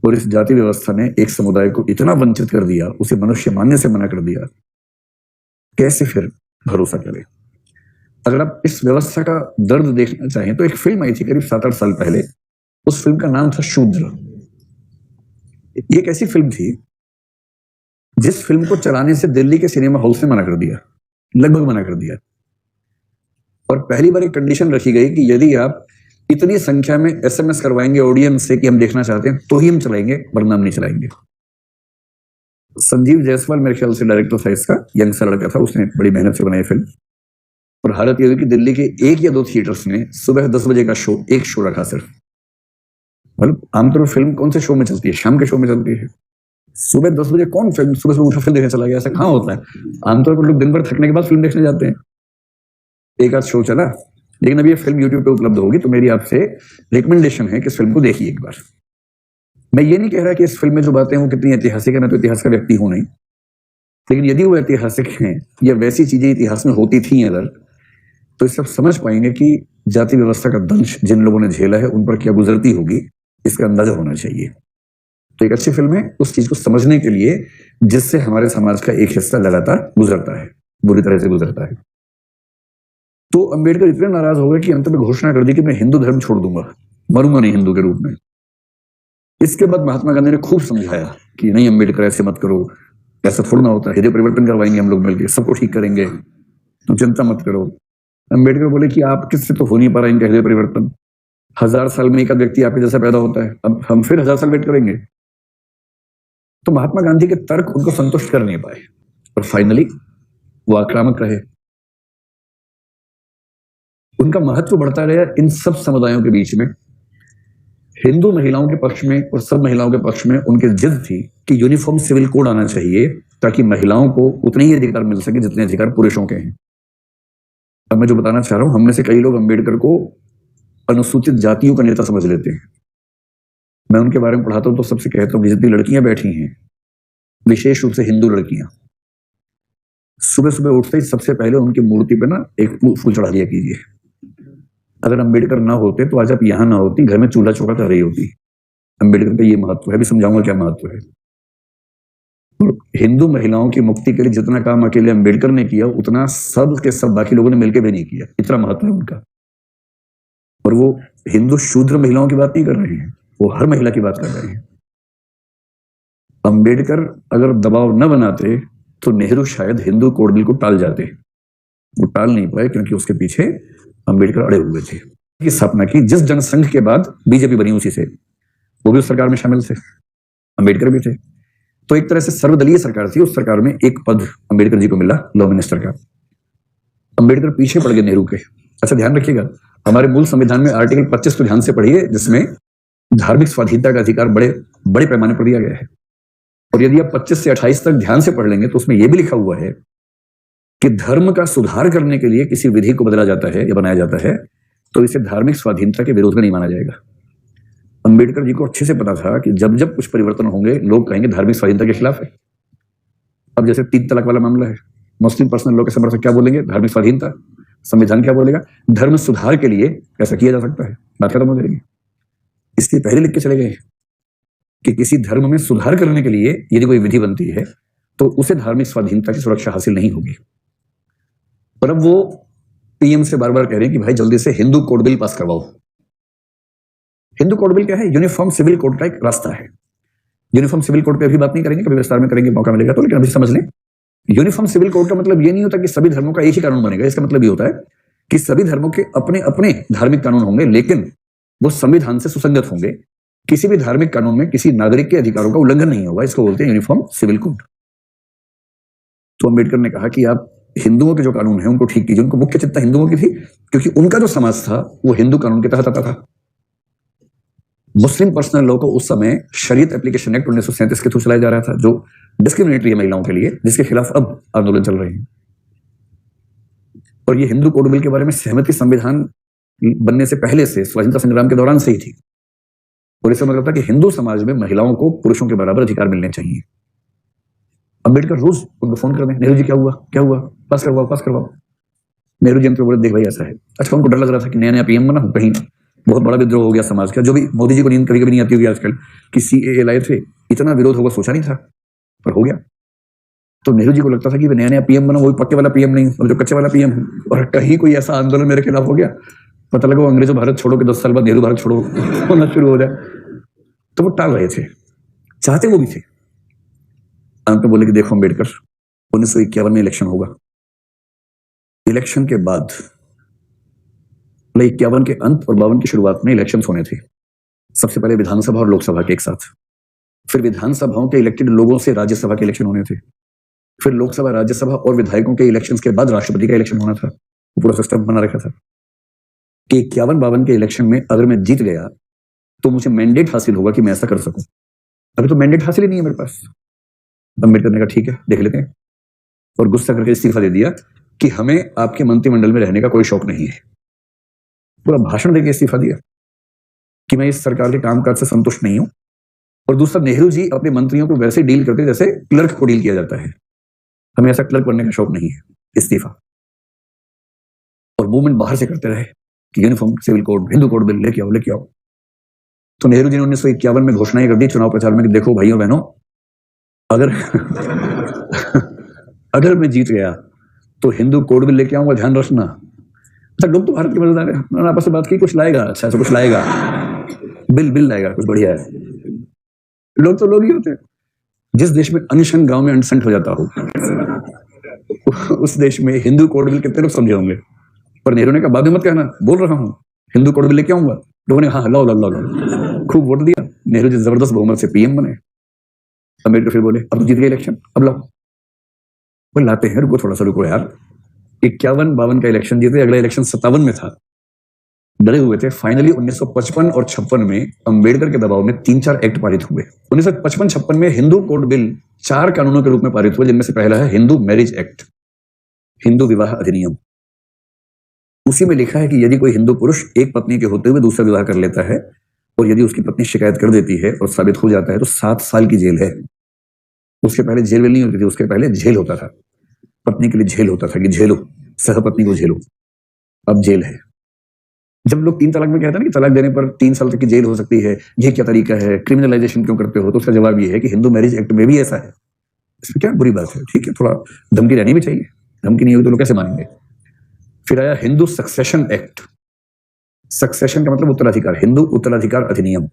और इस जाति व्यवस्था ने एक समुदाय को इतना वंचित कर दिया, उसे मनुष्य मानने से मना कर दिया, कैसे फिर भरोसा करें? अगर आप इस व्यवस्था का दर्द देखना चाहें तो एक फिल्म आई थी करीब 7-8 साल पहले। उस फिल्म का नाम था शूद्र। ये एक ऐसी फिल्म थी जिस फिल्म को चलाने से दिल्ली के सिनेमा हॉल से मना कर दिया, लगभग मना कर दिया। और पहली बार एक कंडीशन रखी गई कि यदि आप इतनी संख्या में एसएमएस करवाएंगे ऑडियंस से कि हम देखना चाहते हैं तो ही हम चलाएंगे, वरना हम नहीं चलाएंगे। संजीव जायसवाल मेरे ख्याल से डायरेक्टर था इसका, यंग सा लड़का था, उसने बड़ी मेहनत से बनाई फिल्म। और हालत ये हुई कि दिल्ली के 1 या 2 थिएटर्स में सुबह 10 बजे का शो, एक शो रखा सिर्फ। मतलब आमतौर पर फिल्म कौन से शो में चलती है? शाम के शो में चलती है। सुबह 10 बजे कौन फिल्म सुबह सुबह उठा फिल्म देखने चला गया? ऐसा कहाँ होता है? आमतौर पर लोग दिन भर थकने के बाद फिल्म देखने जाते हैं। एक आध शो चला, लेकिन अभी ये फिल्म यूट्यूब पे उपलब्ध होगी, तो मेरी आपसे रिकमेंडेशन है कि इस फिल्म को देखिए एक बार। मैं ये नहीं कह रहा कि इस फिल्म में जो बातें हैं वो कितनी ऐतिहासिक है, मैं तो इतिहास का व्यक्ति हूं नहीं, लेकिन यदि वो ऐतिहासिक हैं या वैसी चीजें इतिहास में होती थी अगर, तो इस सब समझ पाएंगे कि जाति व्यवस्था का दंश जिन लोगों ने झेला है उन पर क्या गुजरती होगी, इसका अंदाजा होना चाहिए। तो एक अच्छी फिल्म है उस चीज को समझने के लिए जिससे हमारे समाज का एक हिस्सा लगातार गुजरता है, बुरी तरह से गुजरता है। तो अंबेडकर इतने नाराज हो गए कि अंत में घोषणा कर दी कि मैं हिंदू धर्म छोड़ दूंगा, मरूंगा नहीं हिंदू के रूप में। इसके बाद महात्मा गांधी ने खूब समझाया कि नहीं अंबेडकर ऐसे मत करो, ऐसा थोड़ा ना होता, हृदय परिवर्तन करवाएंगे हम लोग मिलकर, सबको ठीक करेंगे, तुम चिंता मत करो। अंबेडकर बोले कि आप किससे तो हो नहीं पा रहा इनका हृदय परिवर्तन, 1000 साल में एक व्यक्ति आपके जैसा पैदा होता है, अब हम फिर 1000 साल वेट करेंगे। तो महात्मा गांधी के तर्क उनको संतुष्ट कर नहीं पाए और फाइनली वो आक्रामक रहे। उनका महत्व बढ़ता गया इन सब समुदायों के बीच में। हिंदू महिलाओं के पक्ष में और सब महिलाओं के पक्ष में उनकी जिद थी कि यूनिफॉर्म सिविल कोड आना चाहिए ताकि महिलाओं को उतने ही अधिकार मिल सके जितने अधिकार पुरुषों के हैं। अब मैं जो बताना चाह रहा हूं, हम में से कई लोग अंबेडकर को अनुसूचित जातियों का नेता समझ लेते हैं। मैं उनके बारे में पढ़ाता हूं तो सबसे कहता हूं कि जितनी लड़कियां बैठी हैं, विशेष रूप से हिंदू लड़कियां, सुबह सुबह उठते ही सबसे पहले उनकी मूर्ति पे ना एक फूल चढ़ा दिया कीजिए। अगर अंबेडकर ना होते तो आज आप यहां ना होती, घर में चूल्हा चौका कर रही होती। अंबेडकर का ये महत्व है, भी समझाऊंगा क्या महत्व है। और हिंदू महिलाओं की मुक्ति के लिए जितना काम अकेले अंबेडकर ने किया उतना सब के सब बाकी लोगों ने मिलकर भी नहीं किया, इतना महत्व है उनका। और वो हिंदू शूद्र महिलाओं की बात नहीं कर रहे हैं, वो हर महिला की बात कर रहे हैं। अंबेडकर अगर दबाव न बनाते तो नेहरू शायद हिंदू कोड बिल को टाल जाते। वो टाल नहीं पाए क्योंकि उसके पीछे अंबेडकर अड़े हुए थे। की स्थापना की जिस जनसंघ के बाद बीजेपी बनी उसी से, वो भी उस सरकार में शामिल थे, अंबेडकर भी थे। तो एक तरह से सर्वदलीय सरकार थी। उस सरकार में एक पद अंबेडकर जी को मिला, लॉ मिनिस्टर का। अंबेडकर पीछे पड़ गए नेहरू के। अच्छा ध्यान रखिएगा, हमारे मूल संविधान में आर्टिकल 25 को ध्यान से पढ़िए, जिसमें धार्मिक स्वाधीनता का अधिकार बड़े बड़े पैमाने पर दिया गया है। और यदि आप 25 से 28 तक ध्यान से पढ़ लेंगे तो उसमें यह भी लिखा हुआ है कि धर्म का सुधार करने के लिए किसी विधि को बदला जाता है या बनाया जाता है तो इसे धार्मिक स्वाधीनता के विरोध में नहीं माना जाएगा। अंबेडकर जी को अच्छे से पता था कि जब जब कुछ परिवर्तन होंगे लोग कहेंगे धार्मिक स्वाधीनता के खिलाफ है। अब जैसे 3 तलाक वाला मामला है, मुस्लिम पर्सनल लॉ के समर्थक क्या बोलेंगे? धार्मिक स्वाधीनता। संविधान क्या बोलेगा? धर्म सुधार के लिए ऐसा किया जा सकता है, बात खत्म हो जाएगी। इसलिए पहले लिख के चले गए कि किसी धर्म में सुधार करने के लिए यदि कोई विधि बनती है तो उसे धार्मिक स्वाधीनता की सुरक्षा हासिल नहीं होगी। पर अब वो पीएम से बार बार कह रहे हैं कि भाई जल्दी से हिंदू कोड बिल पास करवाओ। हिंदू कोड बिल क्या है? यूनिफॉर्म सिविल कोड का एक रास्ता है। यूनिफॉर्म सिविल कोड पे अभी बात नहीं करेंगे, कभी विस्तार में करेंगे, मौका मिलेगा तो, लेकिन अभी समझ लें यूनिफॉर्म सिविल कोड का मतलब ये नहीं होता कि सभी धर्मों का एक ही कानून बनेगा। इसका मतलब ये होता है कि सभी धर्मों के अपने अपने धार्मिक कानून होंगे, लेकिन वो संविधान से सुसंगत होंगे। किसी भी धार्मिक कानून में किसी नागरिक के अधिकारों का उल्लंघन नहीं होगा। इसको बोलते हैं यूनिफॉर्म सिविल कोड। तो अंबेडकर ने कहा कि आप हिंदुओं के जो कानून है उनको ठीक कीजिए। उनको मुख्य चिंता हिंदुओं की थी क्योंकि उनका जो समाज था वो हिंदू कानून के तहत आता था। मुस्लिम पर्सनल लॉ को उस समय शरीयत एप्लीकेशन एक्ट 1937 के थ्रू चलाया जा रहा था, जो डिस्क्रिमिनेटरी है महिलाओं के लिए, जिसके खिलाफ अब आंदोलन चल रहे हैं। और ये हिंदू कोड बिल के बारे में सहमति संविधान बनने से पहले से, स्वतंत्रता संग्राम के दौरान से ही थी। और इसका मतलब था कि हिंदू समाज में महिलाओं को पुरुषों के बराबर अधिकार मिलने चाहिए। अंबेडकर रोज उनको फोन कर दें, नेहरू जी क्या हुआ क्या हुआ, पास करवाओ पास करवाओ। नेहरू जी हमको बोले देख भाई ऐसा है। अच्छा उनको डर लग रहा था कि नया नया पीएम बना हूं, कहीं बहुत बड़ा विद्रोह हो गया समाज का। जो भी मोदी जी को नींद कभी कभी नहीं आती होगी आजकल कि सीएए लाए थे, इतना विरोध होगा सोचा नहीं था, पर हो गया। तो नेहरू जी को लगता था कि नया नया पीएम बना, वही पक्के वाला पीएम नहीं, और जो कच्चे वाला पीएम है। और कहीं कोई ऐसा आंदोलन मेरे खिलाफ हो गया, पता लगा वो अंग्रेजों भारत छोड़ो के 10 साल बाद नेहरू भारत छोड़ो होना शुरू हो जाए, तो वो टाल रहे थे, चाहते वो भी थे। अंत में बोले कि देखो अम्बेडकर, 1951 में इलेक्शन होगा। इलेक्शन के बाद 51 के अंत और 52 की शुरुआत में इलेक्शंस होने थे। सबसे पहले विधानसभा और लोकसभा के एक साथ, फिर विधानसभाओं के इलेक्टेड लोगों से राज्यसभा के इलेक्शन होने थे, फिर लोकसभा राज्यसभा और विधायकों के इलेक्शंस के बाद राष्ट्रपति का इलेक्शन होना था। पूरा सिस्टम बना रखा था कि 51-52 के इलेक्शन में अगर मैं जीत गया तो मुझे मैंडेट हासिल होगा कि मैं ऐसा कर सकूं। अभी तो मैंडेट हासिल ही नहीं है मेरे पास। अम्बेडकर ने कहा ठीक है देख लेते हैं, और गुस्सा करके इस्तीफा दे दिया कि हमें आपके मंत्रिमंडल में रहने का कोई शौक नहीं है। पूरा भाषण देकर इस्तीफा दिया कि मैं इस सरकार के कामकाज से संतुष्ट नहीं हूं। और दूसरा, नेहरू जी अपने मंत्रियों को वैसे डील करते जैसे क्लर्क को डील किया जाता है, हमें ऐसा क्लर्क बनने का शौक नहीं है, इस्तीफा। और मूवमेंट बाहर से करते रहे कि uniform civil code, Hindu code bill लेके आओ लेके आओ। तो नेहरू जी ने 1951 में घोषणाएं कर दी चुनाव प्रचार में कि देखो भाइयों बहनों, अगर अगर मैं जीत गया तो हिंदू कोड बिल लेके आऊंगा, ध्यान रखना। अच्छा, लोग तो भारत के मजेदार है, उन्होंने आपस में बात की कुछ लाएगा, अच्छा ऐसा कुछ लाएगा, बिल लाएगा, कुछ बढ़िया है। लोग तो लोग ही होते हैं। जिस देश में अनशन गांव में अनशंट हो जाता हो उस देश में हिंदू कोड बिल कितने लोग समझे होंगे। पर नेहरू ने कहा बाद में मत कहना, बोल रहा हूं हिंदू कोड बिल लेके आऊंगा। लोगों ने हाँ लाओ लाओ लाओ, खूब वोट दिया। नेहरू जी जबरदस्त बहुमत से पीएम बने। अम्बेडकर फिर बोले अब तो जीत गए इलेक्शन, अब लाओ। वो लाते हैं, रुको थोड़ा सा रुको यार। 51-52 का इलेक्शन जीते, अगला इलेक्शन 57 में था। डरे हुए थे। फाइनली 1955 और 56 में अंबेडकर के दबाव में 3-4 एक्ट पारित हुए। 1955-56 में हिंदू कोड बिल 4 कानूनों के रूप में पारित हुए, जिनमें से पहला है हिंदू मैरिज एक्ट, हिंदू विवाह अधिनियम। उसी में लिखा है कि यदि कोई हिंदू पुरुष एक पत्नी के होते हुए दूसरा विवाह कर लेता है और यदि उसकी पत्नी शिकायत कर देती है और साबित हो जाता है तो 7 साल की जेल है। उसके पहले जेल नहीं होती थी, उसके पहले जेल होता था। पत्नी के लिए जेल होता था कि झेलो, सहपत्नी को झेलो। अब जेल है। जब लोग 3 तलाक में कहते हैं ना कि तलाक देने पर 3 साल तक की जेल हो सकती है, ये क्या तरीका है, क्रिमिनलाइजेशन क्यों करते हो, तो उसका जवाब ये है कि हिंदू मैरिज एक्ट में भी ऐसा है। इसमें क्या बुरी बात है? ठीक है, थोड़ा धमकी रहनी भी चाहिए, धमकी नहीं होगी तो लोग कैसे मानेंगे। फिर आया हिंदू सक्सेशन एक्ट। सक्सेशन का मतलब उत्तराधिकार, हिंदू उत्तराधिकार अधिनियम,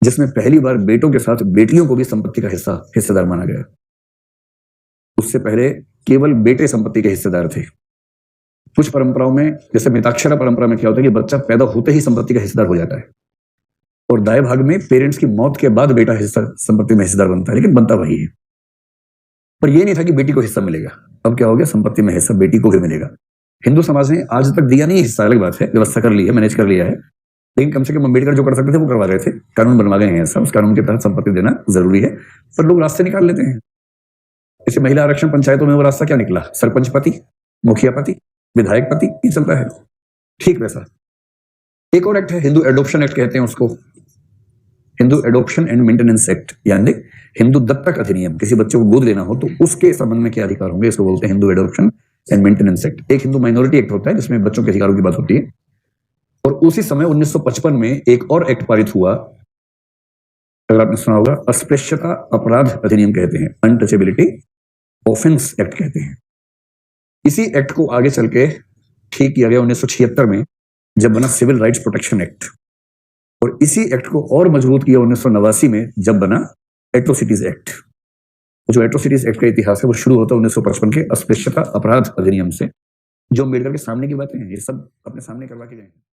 जिसमें पहली बार बेटों के साथ बेटियों को भी संपत्ति का हिस्सेदार माना गया। उससे पहले केवल बेटे संपत्ति के हिस्सेदार थे। कुछ परंपराओं में, जैसे मिताक्षरा परंपरा में क्या होता है कि बच्चा पैदा होते ही संपत्ति का हिस्सेदार हो जाता है, और दाएं भाग में पेरेंट्स की मौत के बाद बेटा हिस्सा संपत्ति में हिस्सेदार बनता है, लेकिन बनता वही है। पर यह नहीं था कि बेटी को हिस्सा मिलेगा। अब क्या हो गया, संपत्ति में हिस्सा बेटी को भी मिलेगा। हिंदू समाज ने आज तक दिया नहीं हिस्सा, अलग बात है, व्यवस्था कर ली है, मैनेज कर लिया है, लेकिन कम से कम अम्बेडकर जो कर सकते थे वो करवा रहे थे। कानून बनवा गए हैं ऐसा, उस कानून के तहत संपत्ति देना जरूरी है, पर लोग रास्ते निकाल लेते हैं। जैसे महिला आरक्षण पंचायतों में वो रास्ता क्या निकला, सरपंच पति, मुखिया पति, विधायक पति, ये चलता है। ठीक वैसा एक और एक्ट है, हिंदू एडॉप्शन एक्ट कहते हैं उसको, Hindu adoption and maintenance act, यानी हिंदू दत्तक अधिनियम। किसी बच्चे को गोद लेना हो तो उसके संबंध में क्या अधिकार होंगे, इसको बोलते हैं Hindu adoption and maintenance act. एक हिंदू माइनॉरिटी एक्ट होता है जिसमें बच्चों के अधिकारों की बात होती है। और उसी समय 1955 में एक और एक्ट पारित हुआ, अगर आपने सुना होगा, अस्पृश्यता अपराध अधिनियम कहते हैं, अनटचेबिलिटी ऑफेंस एक्ट कहते हैं। इसी एक्ट को आगे चल के ठीक किया गया 1976 में, जब बना सिविल राइट्स प्रोटेक्शन एक्ट, और इसी एक्ट को और मजबूत किया 1989 में, जब बना एट्रोसिटीज एक्ट। जो एट्रोसिटीज एक्ट का इतिहास है वो शुरू होता है 1955 के अस्पृश्यता अपराध अधिनियम से, जो अम्बेडकर के सामने की बातें हैं, ये सब अपने सामने करवा के गए।